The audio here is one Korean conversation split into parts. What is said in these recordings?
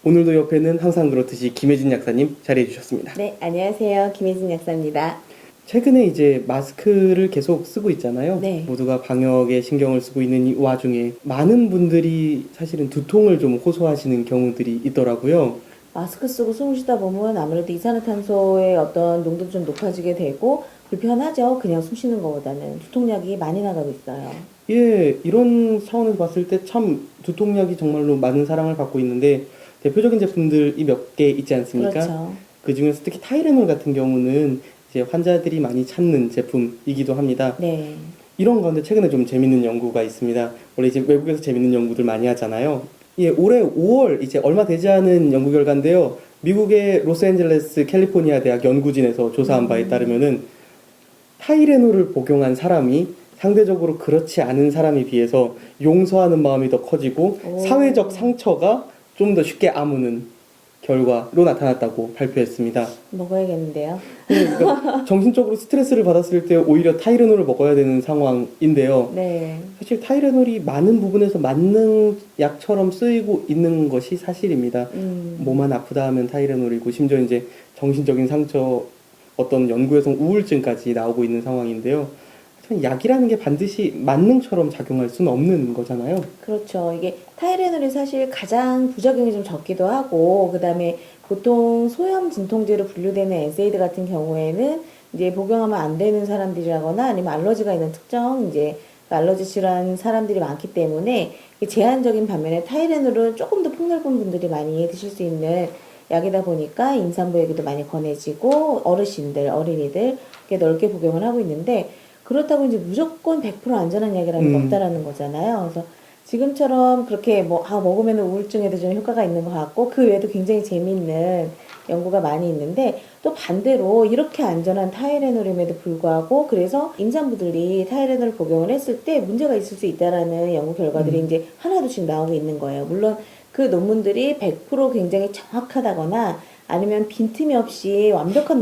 오늘도 옆에는 항상 그렇듯이 김혜진 약사님 자리해 주셨습니다. 네, 안녕하세요. 김혜진 약사입니다. 최근에 이제 마스크를 계속 쓰고 있잖아요. 네. 모두가 방역에 신경을 쓰고 있는 이 와중에 많은 분들이 사실은 두통을 좀 호소하시는 경우들이 있더라고요. 마스크 쓰고 숨을 쉬다 보면 아무래도 이산화탄소의 어떤 농도도 좀 높아지게 되고 불편하죠. 그냥 숨 쉬는 것보다는. 두통약이 많이 나가고 있어요. 예, 이런 차원에서 봤을 때 참 두통약이 정말로 많은 사랑을 받고 있는데 대표적인 제품들이 몇 개 있지 않습니까? 그렇죠. 그 중에서 특히 타이레놀 같은 경우는 이제 환자들이 많이 찾는 제품이기도 합니다. 네. 이런 가운데 최근에 좀 재밌는 연구가 있습니다. 원래 이제 외국에서 재밌는 연구들 많이 하잖아요. 예, 올해 5월 이제 얼마 되지 않은 연구 결과인데요. 미국의 로스앤젤레스 캘리포니아 대학 연구진에서 조사한 바에 따르면은 타이레놀을 복용한 사람이 상대적으로 그렇지 않은 사람에 비해서 용서하는 마음이 더 커지고 오. 사회적 상처가 좀 더 쉽게 아무는 결과로 나타났다고 발표했습니다. 먹어야겠는데요. 그러니까 정신적으로 스트레스를 받았을 때 오히려 타이레놀을 먹어야 되는 상황인데요. 네. 사실 타이레놀이 많은 부분에서 만능 약처럼 쓰이고 있는 것이 사실입니다. 몸만 아프다 하면 타이레놀이고 심지어 이제 정신적인 상처 어떤 연구에서 우울증까지 나오고 있는 상황인데요. 약이라는 게 반드시 만능처럼 작용할 수는 없는 거잖아요. 그렇죠. 이게 타이레놀이 사실 가장 부작용이 좀 적기도 하고, 그 다음에 보통 소염 진통제로 분류되는 NSAID 같은 경우에는 이제 복용하면 안 되는 사람들이라거나 아니면 알러지가 있는 특정 이제 알러지 질환 사람들이 많기 때문에 제한적인 반면에 타이레놀은 조금 더 폭넓은 분들이 많이 드실 수 있는 약이다 보니까 임산부에게도 많이 권해지고 어르신들, 어린이들 이렇게 넓게 복용을 하고 있는데 그렇다고 이제 무조건 100% 안전한 약이라는 게 없다라는 거잖아요. 그래서 지금처럼 그렇게 먹으면 우울증에도 좀 효과가 있는 것 같고 그 외에도 굉장히 재미있는 연구가 많이 있는데 또 반대로 이렇게 안전한 타이레놀임에도 불구하고 그래서 임산부들이 타이레놀 복용을 했을 때 문제가 있을 수 있다라는 연구 결과들이 이제 하나둘씩 나오고 있는 거예요. 물론 그 논문들이 100% 굉장히 정확하다거나 아니면 빈틈이 없이 완벽한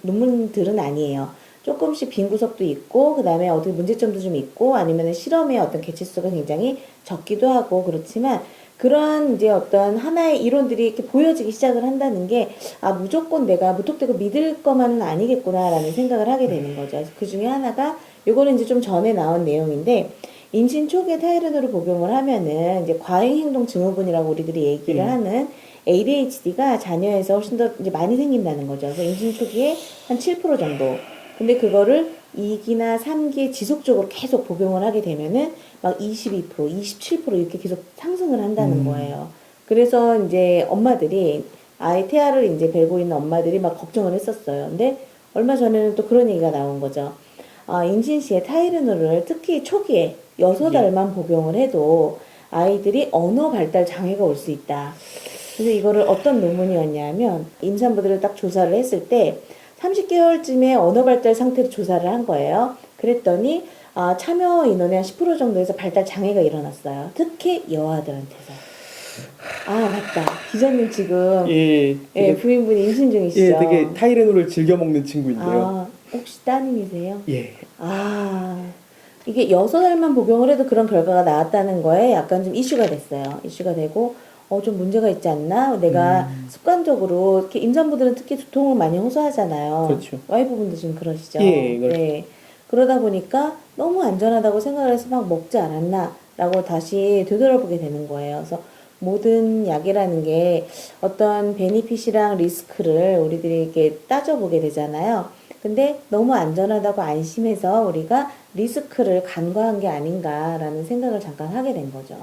논문들은 아니에요. 조금씩 빈 구석도 있고, 그 다음에 어떻게 문제점도 좀 있고, 아니면 실험의 어떤 개체수가 굉장히 적기도 하고, 그렇지만, 그러한 이제 어떤 하나의 이론들이 이렇게 보여지기 시작을 한다는 게, 무조건 내가 무턱대고 믿을 것만은 아니겠구나라는 생각을 하게 되는 거죠. 그래서 그 중에 하나가, 요거는 이제 좀 전에 나온 내용인데, 임신 초기에 타이레놀을 복용을 하면은, 이제 과잉행동 증후군이라고 우리들이 얘기를 하는, ADHD가 자녀에서 훨씬 더 이제 많이 생긴다는 거죠. 그래서 임신 초기에 한 7% 정도. 근데 그거를 2기나 3기에 지속적으로 계속 복용을 하게 되면은 막 22%, 27% 이렇게 계속 상승을 한다는 거예요. 그래서 이제 엄마들이 아이 태아를 이제 벨고 있는 엄마들이 막 걱정을 했었어요. 근데 얼마 전에는 또 그런 얘기가 나온 거죠. 임신 시에 타이레놀을 특히 초기에 6달만 복용을 해도 아이들이 언어 발달 장애가 올 수 있다. 그래서 이거를 어떤 논문이었냐면 임산부들을 딱 조사를 했을 때 30개월쯤에 언어 발달 상태로 조사를 한 거예요. 그랬더니 참여 인원의 한 10% 정도에서 발달 장애가 일어났어요. 특히 여아들한테서. 맞다. 기자님 지금 되게, 부인분이 임신 중이시죠? 예, 되게 타이레놀을 즐겨 먹는 친구인데요. 혹시 따님이세요? 예. 이게 6달만 복용을 해도 그런 결과가 나왔다는 거에 약간 좀 이슈가 됐어요. 이슈가 되고 좀 문제가 있지 않나? 내가 습관적으로 이렇게 임산부들은 특히 두통을 많이 호소하잖아요. 그렇죠. 와이프분도 지금 그러시죠? 예, 그렇죠. 네. 그러다 보니까 너무 안전하다고 생각을 해서 막 먹지 않았나라고 다시 되돌아보게 되는 거예요. 그래서 모든 약이라는 게 어떤 베니핏이랑 리스크를 우리들이 이렇게 따져보게 되잖아요. 근데 너무 안전하다고 안심해서 우리가 리스크를 간과한 게 아닌가라는 생각을 잠깐 하게 된 거죠.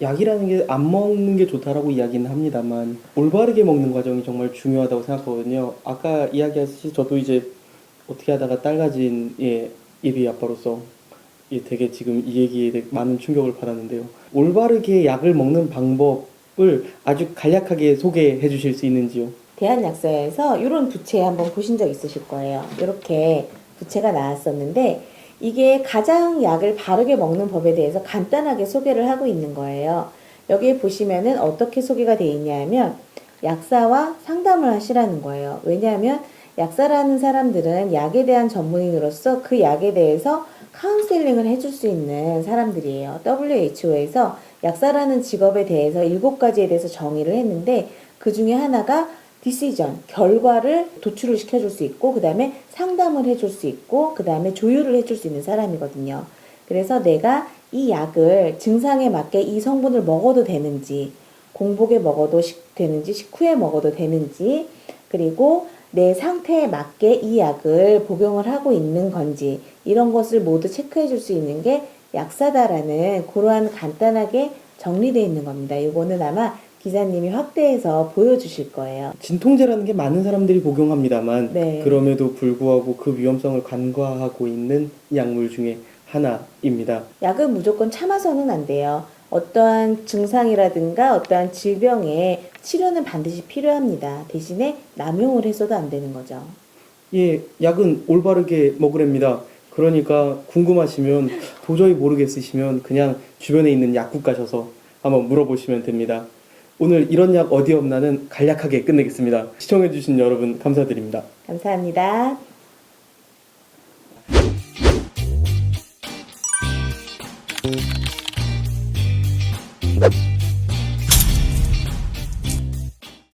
약이라는 게 안 먹는 게 좋다라고 이야기는 합니다만 올바르게 먹는 과정이 정말 중요하다고 생각하거든요. 아까 이야기하듯이 저도 이제 어떻게 하다가 딸 가진 예비 아빠로서 되게 지금 이 얘기에 되게 많은 충격을 받았는데요. 올바르게 약을 먹는 방법을 아주 간략하게 소개해 주실 수 있는지요? 대한약사에서 이런 부채 한번 보신 적 있으실 거예요. 이렇게 부채가 나왔었는데 이게 가장 약을 바르게 먹는 법에 대해서 간단하게 소개를 하고 있는 거예요. 여기에 보시면은 어떻게 소개가 되어 있냐면 약사와 상담을 하시라는 거예요. 왜냐하면 약사라는 사람들은 약에 대한 전문인으로서 그 약에 대해서 카운셀링을 해줄 수 있는 사람들이에요. WHO에서 약사라는 직업에 대해서 7가지에 대해서 정의를 했는데 그 중에 하나가 디시전, 결과를 도출을 시켜줄 수 있고 그 다음에 상담을 해줄 수 있고 그 다음에 조율을 해줄 수 있는 사람이거든요. 그래서 내가 이 약을 증상에 맞게 이 성분을 먹어도 되는지, 공복에 먹어도 되는지, 식후에 먹어도 되는지, 그리고 내 상태에 맞게 이 약을 복용을 하고 있는 건지 이런 것을 모두 체크해 줄 수 있는 게 약사다라는 그러한 간단하게 정리되어 있는 겁니다. 이거는 아마 기자님이 확대해서 보여주실 거예요. 진통제라는 게 많은 사람들이 복용합니다만 네. 그럼에도 불구하고 그 위험성을 간과하고 있는 약물 중에 하나입니다. 약은 무조건 참아서는 안 돼요. 어떠한 증상이라든가 어떠한 질병의 치료는 반드시 필요합니다. 대신에 남용을 해서도 안 되는 거죠. 예, 약은 올바르게 먹으랍니다. 그러니까 궁금하시면 도저히 모르겠으시면 그냥 주변에 있는 약국 가셔서 한번 물어보시면 됩니다. 오늘 이런 약 어디 없나는 간략하게 끝내겠습니다. 시청해주신 여러분 감사드립니다. 감사합니다.